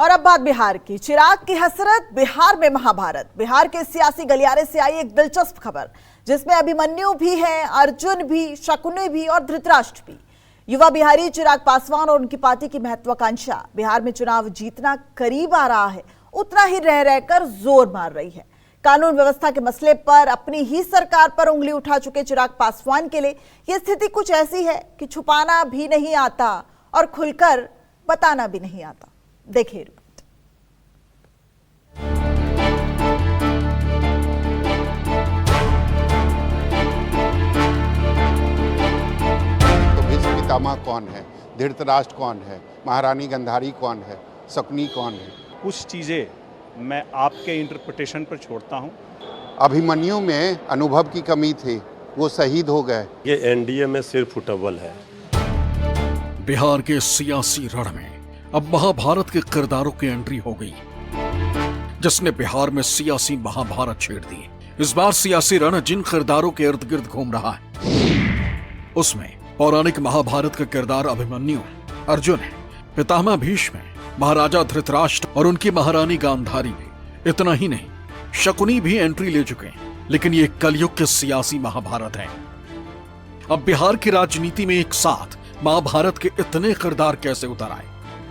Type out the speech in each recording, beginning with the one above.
और अब बात बिहार की। चिराग की हसरत, बिहार में महाभारत। बिहार के सियासी गलियारे से आई एक दिलचस्प खबर जिसमें अभिमन्यु भी है, अर्जुन भी, शकुनी भी और धृतराष्ट्र भी। युवा बिहारी चिराग पासवान और उनकी पार्टी की महत्वाकांक्षा बिहार में चुनाव जीतना करीब आ रहा है, उतना ही रह रहकर जोर मार रही है। कानून व्यवस्था के मसले पर अपनी ही सरकार पर उंगली उठा चुके चिराग पासवान के लिए यह स्थिति कुछ ऐसी है कि छुपाना भी नहीं आता और खुलकर बताना भी नहीं आता। देखिए रिपोर्ट। तो भीष्म पितामह कौन है, धृतराष्ट्र कौन है, महारानी गांधारी कौन है, शकुनी कौन है? कुछ चीज़ें मैं आपके इंटरप्रिटेशन पर छोड़ता हूं। अभिमन्यु में अनुभव की कमी थी, वो शहीद हो गए। ये एनडीए में सिर्फ फुटबॉल है। बिहार के सियासी रण में अब महाभारत के किरदारों की एंट्री हो गई, जिसने बिहार में सियासी महाभारत छेड़ दी। इस बार सियासी रण जिन किरदारों के इर्द गिर्द घूम रहा है, उसमें पौराणिक महाभारत का किरदार अभिमन्यु, अर्जुन है, पितामह भीष्म है, महाराजा धृतराष्ट्र और उनकी महारानी गांधारी भी। इतना ही नहीं, शकुनी भी एंट्री ले चुके हैं। लेकिन ये कलयुग के सियासी महाभारत है। अब बिहार की राजनीति में एक साथ महाभारत के इतने किरदार कैसे उतर आए,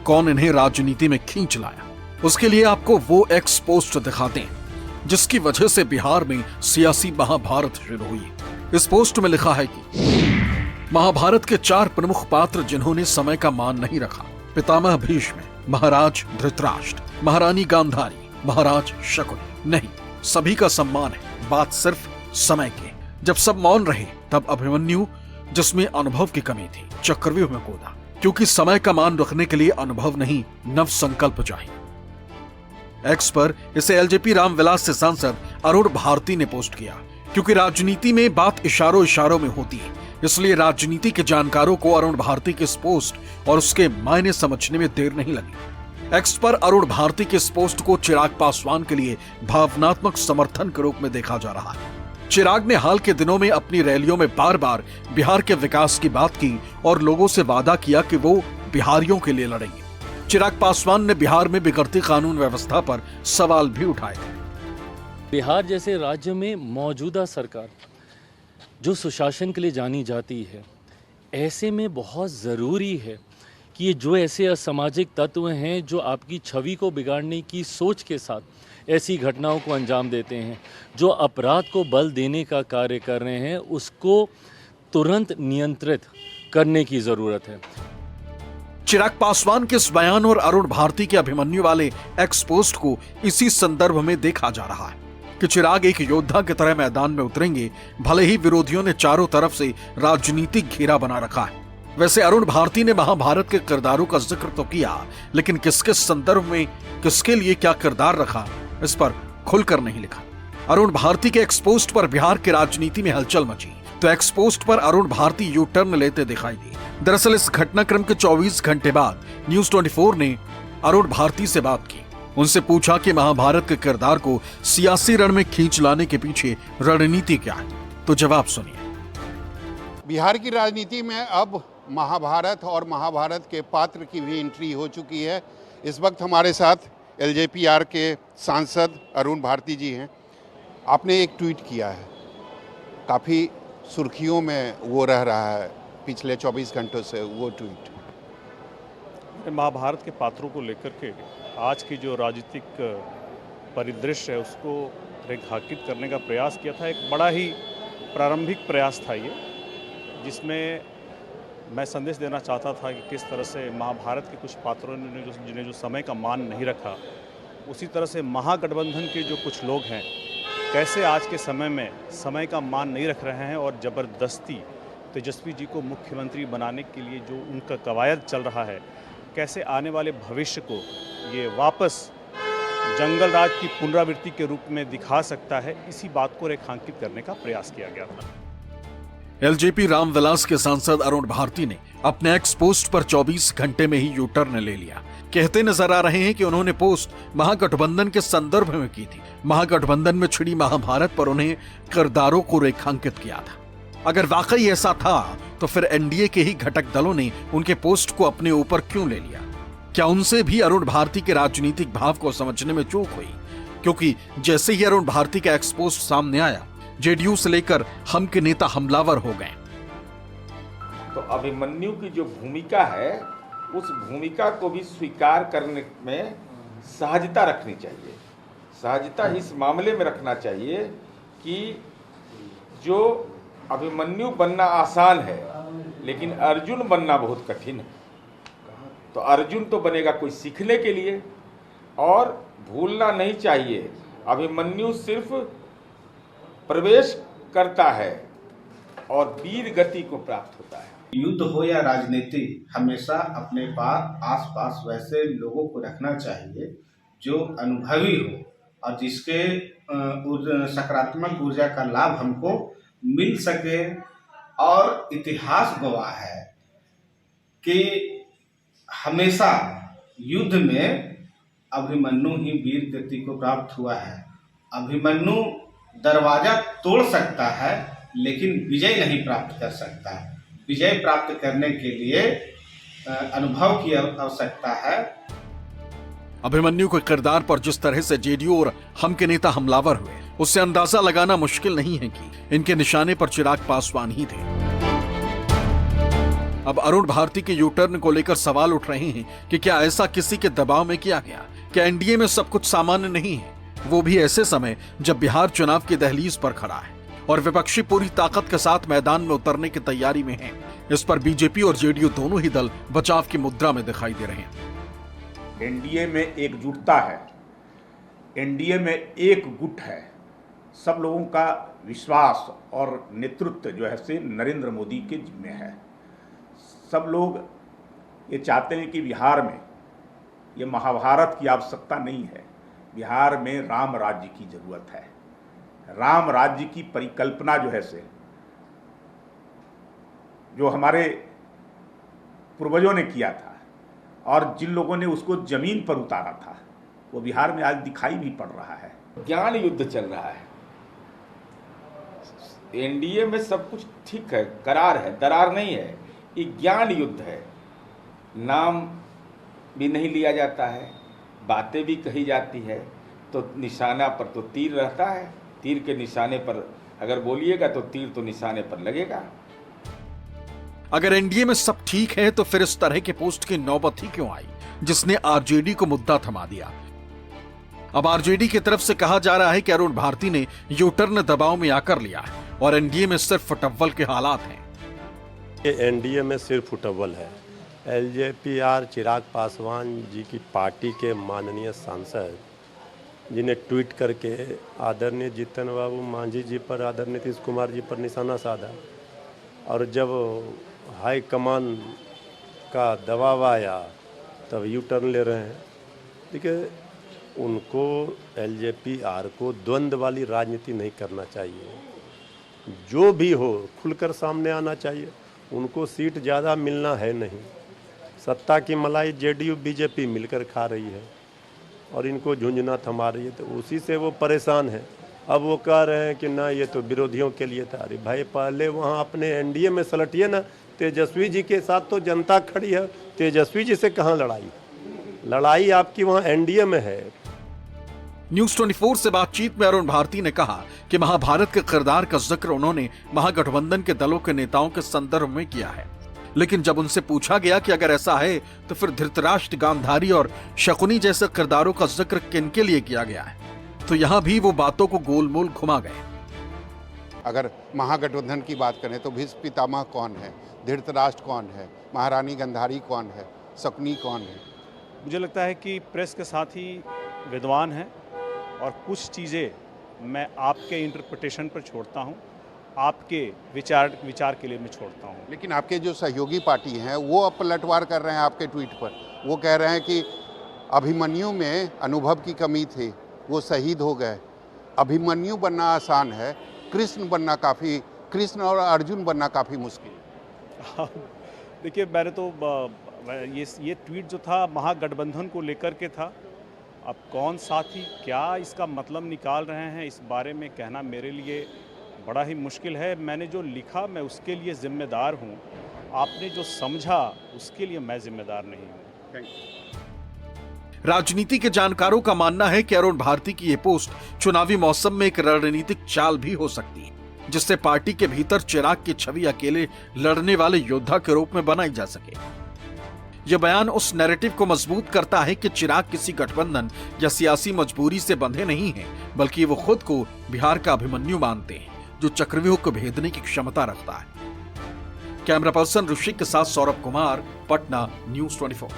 कौन इन्हें राजनीति में खींच लाया, उसके लिए आपको वो एक्स पोस्ट दिखाते हैं जिसकी वजह से बिहार में सियासी महाभारत शुरू हुई। इस पोस्ट में लिखा है कि महाभारत के 4 प्रमुख पात्र जिन्होंने समय का मान नहीं रखा, पितामह भीष्म, महाराज धृतराष्ट्र, महारानी गांधारी, महाराज शकुनी। नहीं, सभी का सम्मान है, बात सिर्फ समय की। जब सब मौन रहे तब अभिमन्यु, जिसमें अनुभव की कमी थी, चक्रव्यूह में कूदा, क्योंकि समय का मान रखने के लिए अनुभव नहीं, नव संकल्प चाहिए। एक्स पर इसे एलजेपी रामविलास से सांसद अरुण भारती ने पोस्ट किया। क्योंकि राजनीति में बात इशारों इशारों में होती है, इसलिए राजनीति के जानकारों को अरुण भारती के इस पोस्ट और उसके मायने समझने में देर नहीं लगी। एक्स पर अरुण भारती के इस पोस्ट को चिराग पासवान के लिए भावनात्मक समर्थन के रूप में देखा जा रहा है। चिराग ने हाल के दिनों में अपनी रैलियों में बार बार बिहार के विकास की बात की और लोगों से वादा किया कि वो बिहारियों के लिए लड़ेंगे। चिराग पासवान ने बिहार में बिगड़ती कानून व्यवस्था पर सवाल भी उठाए। बिहार जैसे राज्य में मौजूदा सरकार जो सुशासन के लिए जानी जाती है, ऐसे में बहुत ज़रूरी है कि ये जो ऐसे असामाजिक तत्व हैं जो आपकी छवि को बिगाड़ने की सोच के साथ ऐसी घटनाओं को अंजाम देते हैं, जो अपराध को बल देने का कार्य कर रहे हैं, उसको तुरंत नियंत्रित करने की ज़रूरत है। चिराग पासवान के इस बयान और अरुण भारती के अभिमन्यु वाले एक्स पोस्ट को इसी संदर्भ में देखा जा रहा है कि चिराग एक योद्धा की तरह मैदान में उतरेंगे, भले ही विरोधियों ने चारों तरफ से राजनीतिक घेरा बना रखा है। वैसे अरुण भारती ने महाभारत के किरदारों का जिक्र तो किया, लेकिन किसके संदर्भ में, किसके लिए क्या किरदार रखा, इस पर खुलकर नहीं लिखा। अरुण भारती के एक्स पोस्ट पर बिहार की राजनीति में हलचल मची, तो एक्स पोस्ट पर अरुण भारती यू टर्न लेते दिखाई दिए। दरअसल इस घटनाक्रम के 24 घंटे बाद न्यूज 24 ने अरुण भारती से बात की। उनसे पूछा कि महाभारत के किरदार को सियासी रण में खींच लाने के पीछे रणनीति क्या है, तो जवाब सुनिए। बिहार की राजनीति में अब महाभारत और महाभारत के पात्र की भी एंट्री हो चुकी है। इस वक्त हमारे साथ एलजेपीआर के सांसद अरुण भारती जी हैं। आपने एक ट्वीट किया है, काफ़ी सुर्खियों में वो रह रहा है पिछले 24 घंटों से वो ट्वीट। महाभारत के पात्रों को लेकर के आज की जो राजनीतिक परिदृश्य है उसको रेखांकित करने का प्रयास किया था। एक बड़ा ही प्रारंभिक प्रयास था ये, जिसमें मैं संदेश देना चाहता था कि किस तरह से महाभारत के कुछ पात्रों ने जिन्हें जो समय का मान नहीं रखा, उसी तरह से महागठबंधन के जो कुछ लोग हैं कैसे आज के समय में समय का मान नहीं रख रहे हैं और ज़बरदस्ती तेजस्वी जी को मुख्यमंत्री बनाने के लिए जो उनका कवायद चल रहा है, कैसे आने वाले भविष्य को ये वापस जंगल राज की पुनरावृत्ति के रूप में दिखा सकता है, इसी बात को रेखांकित करने का प्रयास किया गया था। एलजेपी रामविलास के सांसद अरुण भारती ने अपने एक्स पोस्ट पर 24 घंटे में ही यू टर्न ले लिया। कहते नजर आ रहे हैं कि उन्होंने पोस्ट महागठबंधन के संदर्भ में की थी। महागठबंधन में छिड़ी महाभारत पर उन्हें किरदारों को रेखांकित किया था। अगर वाकई ऐसा था तो फिर एनडीए के ही घटक दलों ने उनके पोस्ट को अपने ऊपर क्यों ले लिया? क्या उनसे भी अरुण भारती के राजनीतिक भाव को समझने में चूक हुई? क्योंकि जैसे ही अरुण भारती का एक्सपोस्ट सामने आया, जेडीयू से लेकर हम के नेता हमलावर हो गए। तो अभिमन्यु की जो भूमिका है, उस भूमिका को भी स्वीकार करने में सहजता रखनी चाहिए। सहजता इस मामले में रखना चाहिए कि जो अभिमन्यु बनना आसान है, लेकिन अर्जुन बनना बहुत कठिन है। तो अर्जुन तो बनेगा कोई सीखने के लिए, और भूलना नहीं चाहिए अभिमन्यु सिर्फ प्रवेश करता है और वीर गति को प्राप्त होता है। युद्ध हो या राजनीति, हमेशा अपने पास आसपास वैसे लोगों को रखना चाहिए जो अनुभवी हो और जिसके सकारात्मक ऊर्जा का लाभ हमको मिल सके। और इतिहास गवाह है कि हमेशा युद्ध में अभिमन्यु ही वीर गति को प्राप्त हुआ है। अभिमन्यु दरवाजा तोड़ सकता है, लेकिन विजय नहीं प्राप्त कर सकता है। विजय प्राप्त करने के लिए अनुभव की आवश्यकता है। अभिमन्यु के किरदार पर जिस तरह से जेडीयू और हम के नेता हमलावर हुए, उससे अंदाजा लगाना मुश्किल नहीं है कि इनके निशाने पर चिराग पासवान ही थे। अब अरुण भारती के यू टर्न को लेकर सवाल उठ रहे हैं कि क्या ऐसा किसी के दबाव में किया गया? क्या एनडीए में सब कुछ सामान्य नहीं है, वो भी ऐसे समय जब बिहार चुनाव की दहलीज पर खड़ा है और विपक्षी पूरी ताकत के साथ मैदान में उतरने की तैयारी में है? इस पर बीजेपी और जेडीयू दोनों ही दल बचाव की मुद्रा में दिखाई दे रहे हैं। एनडीए में एकजुटता है, एनडीए में एक गुट है। सब लोगों का विश्वास और नेतृत्व जो है से नरेंद्र मोदी के जिम्मे है। सब लोग ये चाहते हैं कि बिहार में ये महाभारत की आवश्यकता नहीं है, बिहार में राम राज्य की जरूरत है। राम राज्य की परिकल्पना जो है से, जो हमारे पूर्वजों ने किया था और जिन लोगों ने उसको जमीन पर उतारा था, वो बिहार में आज दिखाई भी पड़ रहा है। ज्ञान युद्ध चल रहा है। एनडीए में सब कुछ ठीक है, करार है, दरार नहीं है। ये ज्ञान युद्ध है। नाम भी नहीं लिया जाता है, बातें भी कही जाती है, तो निशाना पर तो तीर रहता है। तीर के निशाने पर अगर बोलिएगा तो तीर तो निशाने पर लगेगा। अगर एनडीए में सब ठीक है तो फिर इस तरह के पोस्ट की नौबत ही क्यों आई, जिसने आरजेडी को मुद्दा थमा दिया? अब आरजेडी की तरफ से कहा जा रहा है कि अरुण भारती ने यू टर्न दबाव में आकर लिया है और एनडीए में सिर्फ फुटअव्वल के हालात हैं। ये एनडीए में सिर्फ फुटअव्वल है। एलजेपीआर चिराग पासवान जी की पार्टी के माननीय सांसद, जिन्हें ट्वीट करके आदरणीय जीतन बाबू मांझी जी पर, आदरणीय नीतीश कुमार जी पर निशाना साधा, और जब हाई कमान का दबाव आया तब यू टर्न ले रहे हैं। देखिए, उनको एलजेपीआर को द्वंद्व वाली राजनीति नहीं करना चाहिए। जो भी हो खुलकर सामने आना चाहिए। उनको सीट ज़्यादा मिलना है नहीं। सत्ता की मलाई जेडीयू बीजेपी मिलकर खा रही है और इनको झुंझुना थमा रही है, तो उसी से वो परेशान है। अब वो कह रहे हैं कि ना ये तो विरोधियों के लिए था। अरे भाई, पहले वहाँ अपने एनडीए में सलटिए ना। तेजस्वी जी के साथ तो जनता खड़ी है, तेजस्वी जी से कहाँ लड़ाई? लड़ाई आपकी वहाँ एनडीए में है। न्यूज 24 से बातचीत में अरुण भारती ने कहा कि महाभारत के किरदार का जिक्र उन्होंने महागठबंधन के दलों के नेताओं के संदर्भ में किया है, लेकिन जब उनसे पूछा गया कि अगर ऐसा है तो फिर धृतराष्ट्र, गांधारी और शकुनी जैसे किरदारों का जिक्र किनके लिए किया गया है, तो यहां भी वो बातों को गोलमोल घुमा गए। अगर महागठबंधन की बात करें तो भीष्म पितामह कौन है, धृतराष्ट्र कौन है, महारानी गांधारी कौन है, शकुनी कौन है? मुझे लगता है कि प्रेस के साथ ही विद्वान हैं और कुछ चीज़ें मैं आपके इंटरप्रिटेशन पर छोड़ता हूं, आपके विचार के लिए मैं छोड़ता हूं। लेकिन आपके जो सहयोगी पार्टी हैं वो अब पलटवार कर रहे हैं आपके ट्वीट पर। वो कह रहे हैं कि अभिमन्यु में अनुभव की कमी थी, वो शहीद हो गए। अभिमन्यु बनना आसान है, कृष्ण और अर्जुन बनना काफ़ी मुश्किल। देखिए, मैंने तो ये ट्वीट जो था महागठबंधन को लेकर के था। अब कौन साथी क्या इसका मतलब निकाल रहे हैं, इस बारे में कहना मेरे लिए बड़ा ही मुश्किल है। मैंने जो लिखा मैं उसके लिए जिम्मेदार हूं, आपने जो समझा उसके लिए मैं जिम्मेदार नहीं हूं। Thank you. राजनीति के जानकारों का मानना है कि अरुण भारती की ये पोस्ट चुनावी मौसम में एक रणनीतिक चाल भी हो सकती है, जिससे पार्टी के भीतर चिराग की छवि अकेले लड़ने वाले योद्धा के रूप में बनाई जा सके। यह बयान उस नैरेटिव को मजबूत करता है कि चिराग किसी गठबंधन या सियासी मजबूरी से बंधे नहीं हैं, बल्कि वो खुद को बिहार का अभिमन्यु मानते हैं, जो चक्रव्यूह को भेदने की क्षमता रखता है। कैमरा पर्सन ऋषिक के साथ सौरभ कुमार, पटना, न्यूज़ 24।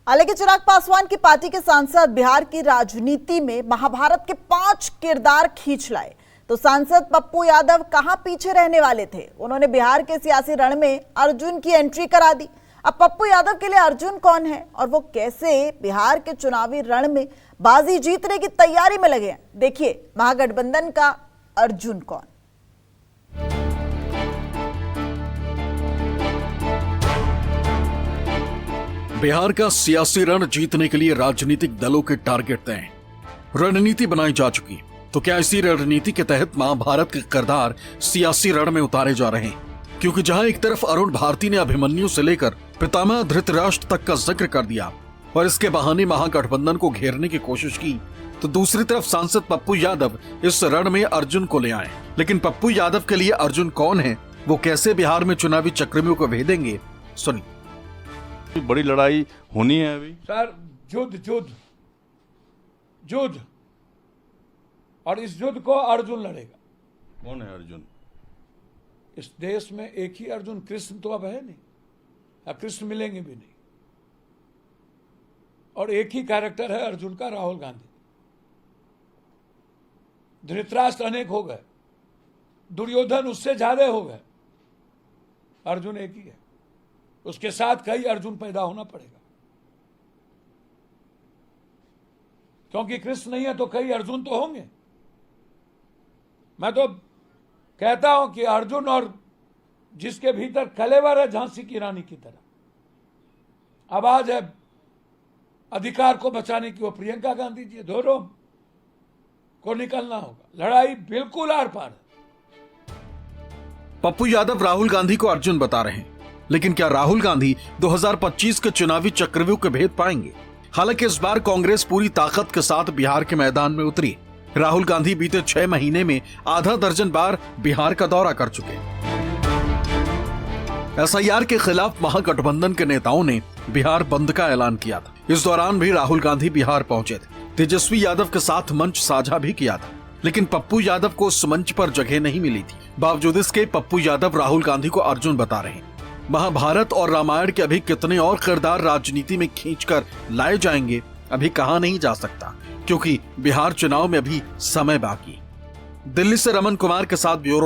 हालांकि चिराग पासवान की पार्टी के सांसद बिहार की राजनीति में महाभारत के 5 किरदार खींच लाए, तो सांसद पप्पू यादव कहां पीछे रहने वाले थे। उन्होंने बिहार के सियासी रण में अर्जुन की एंट्री करा दी। अब पप्पू यादव के लिए अर्जुन कौन है और वो कैसे बिहार के चुनावी रण में बाजी जीतने की तैयारी में लगे हैं, देखिए महागठबंधन का अर्जुन कौन। बिहार का सियासी रण जीतने के लिए राजनीतिक दलों के टारगेट तय हैं, रणनीति बनाई जा चुकी है। तो क्या इसी रणनीति के तहत महाभारत के किरदार सियासी रण में उतारे जा रहे हैं? क्योंकि जहां एक तरफ अरुण भारती ने अभिमन्यु से लेकर पितामह धृतराष्ट्र तक का जिक्र कर दिया और इसके बहाने महागठबंधन को घेरने की कोशिश की, तो दूसरी तरफ सांसद पप्पू यादव इस रण में अर्जुन को ले आए। लेकिन पप्पू यादव के लिए अर्जुन कौन है, वो कैसे बिहार में चुनावी चक्रव्यूह को भेदेंगे, सुनिए। बड़ी लड़ाई होनी है अभी सर, युद्ध और इस युद्ध को अर्जुन लड़ेगा। कौन है अर्जुन? इस देश में एक ही अर्जुन, कृष्ण तो अब है नहीं, अब कृष्ण मिलेंगे भी नहीं। और एक ही कैरेक्टर है अर्जुन का, राहुल गांधी। धृतराष्ट्र अनेक हो गए, दुर्योधन उससे ज्यादा हो गए, अर्जुन एक ही है। उसके साथ कई अर्जुन पैदा होना पड़ेगा, क्योंकि कृष्ण नहीं है तो कई अर्जुन तो होंगे। मैं तो कहता हूं कि अर्जुन और जिसके भीतर कलेवर है झांसी की रानी की तरह, आवाज है अधिकार को बचाने की, वो प्रियंका गांधी जी, दोनों को निकलना होगा। लड़ाई बिल्कुल आर पार है। पप्पू यादव राहुल गांधी को अर्जुन बता रहे हैं, लेकिन क्या राहुल गांधी 2025 के चुनावी चक्रव्यूह के भेद पाएंगे? हालांकि इस बार कांग्रेस पूरी ताकत के साथ बिहार के मैदान में उतरी। राहुल गांधी बीते 6 महीने में आधा दर्जन बार बिहार का दौरा कर चुके। एसआईआर के खिलाफ महागठबंधन के नेताओं ने बिहार बंद का ऐलान किया था। इस दौरान भी राहुल गांधी बिहार पहुंचे थे। तेजस्वी यादव के साथ मंच साझा भी किया था, लेकिन पप्पू यादव को उस मंच पर जगह नहीं मिली थी। बावजूद इसके पप्पू यादव राहुल गांधी को अर्जुन बता रहे हैं। महाभारत और रामायण के अभी कितने और किरदार राजनीति में खींचकर लाए जाएंगे, अभी कहा नहीं जा सकता, क्योंकि बिहार चुनाव में अभी समय बाकी। दिल्ली से रमन कुमार के साथ ब्यूरो